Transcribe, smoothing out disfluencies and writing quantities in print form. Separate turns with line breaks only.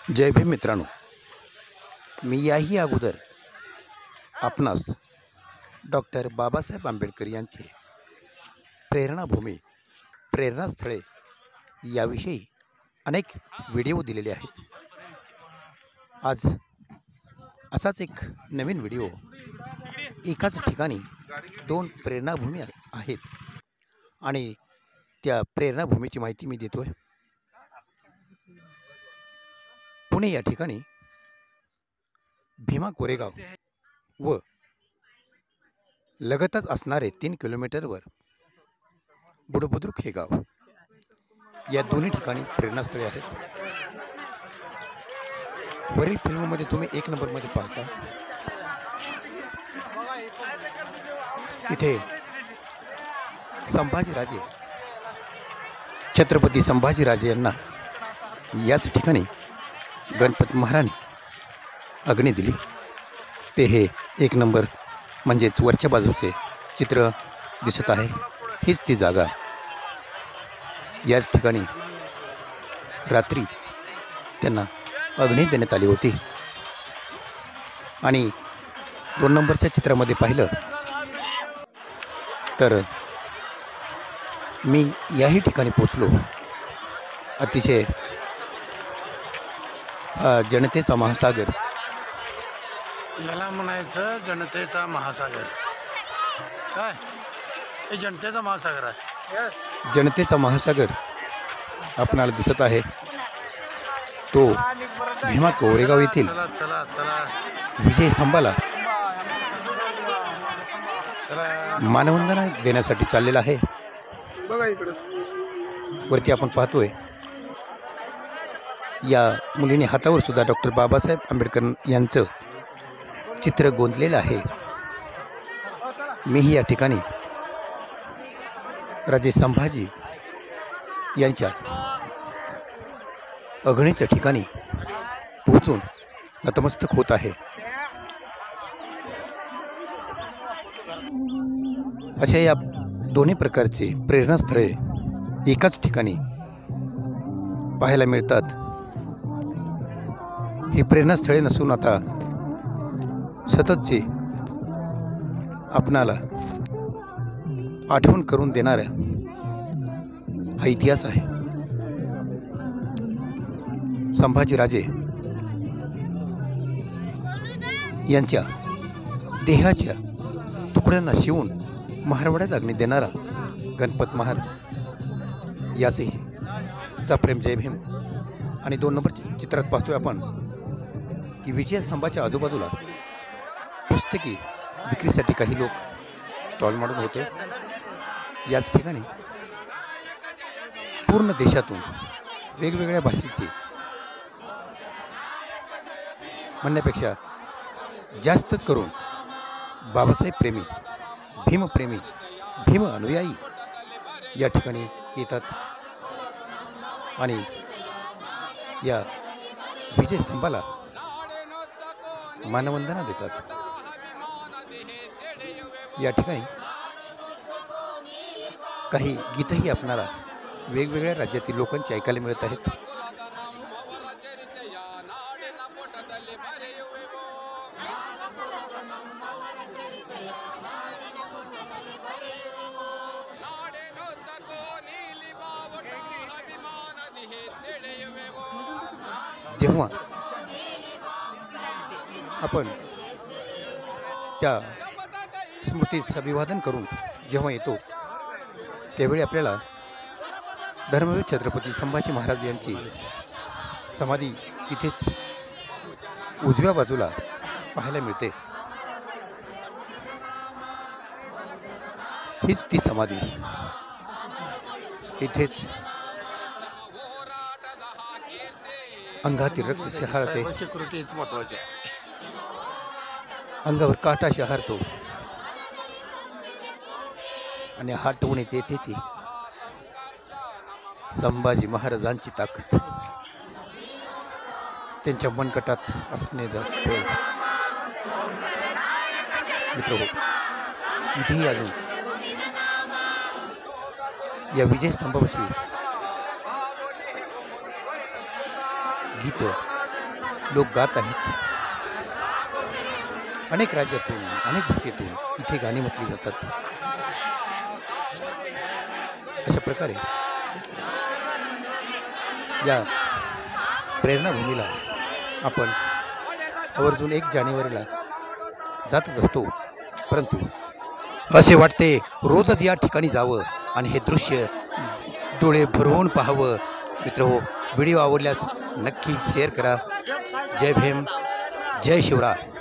जय भीम मित्रांनो, मी याही अगोदर आपणास डॉक्टर बाबासाहेब आंबेडकर यांचे प्रेरणाभूमी, प्रेरणास्थळे याविषयी अनेक व्हिडिओ दिलेले आहेत. आज असाच एक नवीन व्हिडिओ, एकाच ठिकाणी दोन प्रेरणाभूमी आहेत आणि त्या प्रेरणाभूमीची माहिती मी देतोय. पुणे या ठिकाणी भीमा कोरेगाव व लगतच असणारे 3 किलोमीटरवर बुडबुद्रुक हे गाव, या दोन्ही ठिकाणी प्रेरणास्थळे आहेत. वरील फिल्ममध्ये तुम्ही 1 नंबरमध्ये पाहता तिथे संभाजीराजे, छत्रपती संभाजीराजे यांना याच ठिकाणी गणपत महाराणी अग्नी दिली. ते हे 1 नंबर म्हणजेच वरच्या बाजूचे चित्र दिसत आहे. हीच ती जागा. याच ठिकाणी रात्री त्यांना अग्नी देण्यात आली होती. आणि 2 नंबरच्या चित्रामध्ये पाहिलं तर मी याही ठिकाणी पोचलो. अतिशय जनतेचा महासागर,
याला म्हणायचं जनतेचा महासागर. काय हे जनतेचा महासागर आहे.
जनतेचा महासागर आपणाला दिसत आहे. तो भीमा कोरेगाव येथील
चला चला चला
विजय स्तंभाला
चला
मानवंदना देण्यासाठी चाललेला आहे.
बघा इकडं
वरती आपण पाहतोय या मुलीने हातावर सुद्धा डॉक्टर बाबासाहेब आंबेडकर यांचं चित्र गोंदलेलं आहे. मीही या ठिकाणी राजे संभाजी यांच्या अग्नीच्या ठिकाणी पोहोचून नतमस्तक होत आहे. अशा या दोन्ही प्रकारचे प्रेरणास्थळे एकाच ठिकाणी पाहायला मिळतात. ही प्रेरणास्थळे नसून आता सततचे आपणाला आठवण करून देणारा हा इतिहास आहे. संभाजीराजे यांच्या देहाच्या तुकड्यांना शिवून महारवाड्यात अग्नी देणारा गणपत महार, यासही सप्रेम जय भीम. आणि 2 नंबर चित्रात पाहतोय आपण की विजयस्तंभाच्या आजूबाजूला पुस्तकी विक्रीसाठी काही लोक स्टॉल मांडून होते. याच ठिकाणी पूर्ण देशातून वेगवेगळ्या भाषेचे, म्हणण्यापेक्षा जास्तच करून बाबासाहेब प्रेमी, भीमप्रेमी, भीम अनुयायी या ठिकाणी येतात आणि या विजयस्तंभाला मानवंदना देतात. या ठिकाणी काही गीतही आपणाला वेगवेगळ्या राज्यातील लोकांची ऐकायला मिळत आहेत. जेव्हा आपण त्या स्मृतीस अभिवादन करून जेव्हा येतो त्यावेळी आपल्याला धर्मवीर छत्रपती संभाजी महाराज यांची समाधी तिथेच उजव्या बाजूला पाहायला मिळते. हीच ती समाधी. इथेच अंगातील रक्त शहारते,
सिक्युरिटीच महत्वाची.
अंगावर काटा शहारतो आणि हटवून येते ती संभाजी महाराजांची ताकद, त्यांच्या मनगटात असलेला बळ. मित्रहो, इथेही अजून या विजय स्तंभापाशी गीत लोक गात आहेत. अनेक राज्यातून अनेक भाषेतून इथे गाणी म्हटली जातात. अशा प्रकारे या प्रेरणाभूमीला आपण आवर्जून 1 जानेवारीला जातच असतो. परंतु असे वाटते रोजच या ठिकाणी जावं आणि हे दृश्य डोळे भरवून पाहावं. मित्रहो, व्हिडिओ आवडल्यास नक्की शेअर करा. जय भीम, जय शिवराय.